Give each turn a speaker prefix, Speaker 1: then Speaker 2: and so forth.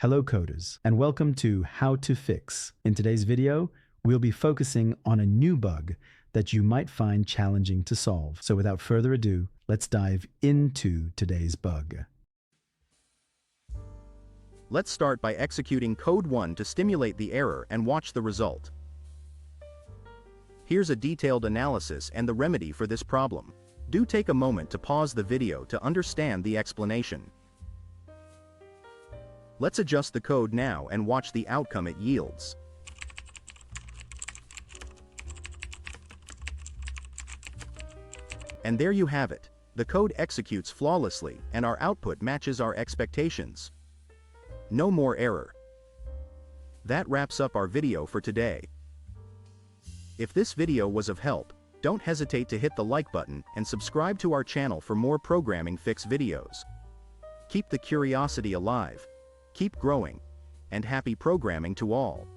Speaker 1: Hello coders, and welcome to How to Fix. In today's video, we'll be focusing on a new bug that you might find challenging to solve. So without further ado, let's dive into today's bug.
Speaker 2: Let's start by executing code 1 to stimulate the error and watch the result. Here's a detailed analysis and the remedy for this problem. Do take a moment to pause the video to understand the explanation. Let's adjust the code now and watch the outcome it yields. And there you have it. The code executes flawlessly and our output matches our expectations. No more error. That wraps up our video for today. If this video was of help, don't hesitate to hit the like button and subscribe to our channel for more programming fix videos. Keep the curiosity alive. Keep growing, and happy programming to all.